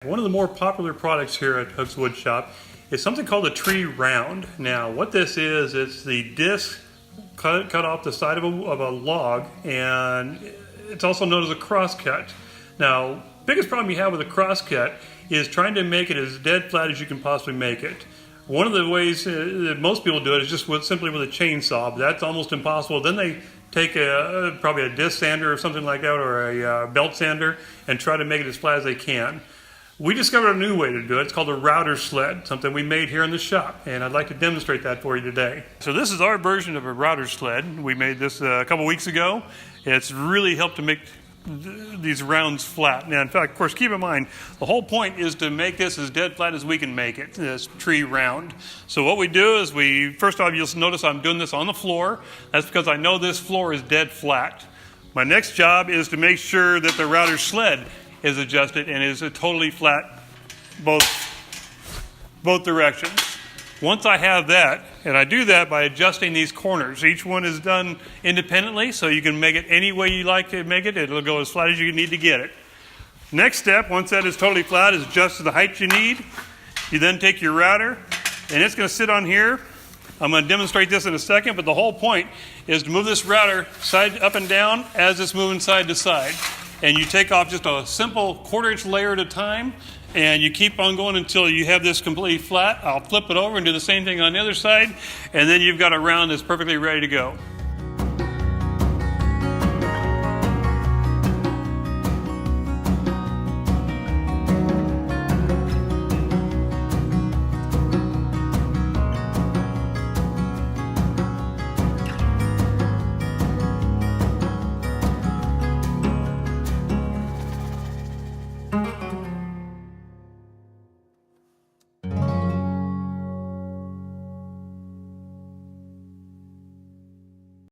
One of the more popular products here at Huck's Woodshop is something called a tree round. Now what this is, it's the disc cut off the side of a log, and it's also known as a crosscut. Now, biggest problem you have with a crosscut is trying to make it as dead flat as you can possibly make it. One of the ways that most people do it is just simply with a chainsaw, but that's almost impossible. Then they take probably a disc sander or something like that, or a belt sander, and try to make it as flat as they can. We discovered a new way to do it. It's called a router sled, something we made here in the shop, and I'd like to demonstrate that for you today. So this is our version of a router sled. We made this a couple weeks ago. It's really helped to make these rounds flat. Now, in fact, of course, keep in mind, the whole point is to make this as dead flat as we can make it, this tree round. So what we do is first off, you'll notice I'm doing this on the floor. That's because I know this floor is dead flat. My next job is to make sure that the router sled is adjusted and is totally flat both directions. Once I have that, and I do that by adjusting these corners. Each one is done independently, so you can make it any way you like to make it. It'll go as flat as you need to get it. Next step, once that is totally flat, is adjust to the height you need. You then take your router, and it's going to sit on here. I'm going to demonstrate this in a second, but the whole point is to move this router side up and down as it's moving side to side. And you take off just a simple 1/4 inch layer at a time, and you keep on going until you have this completely flat. I'll flip it over and do the same thing on the other side, and then you've got a round that's perfectly ready to go.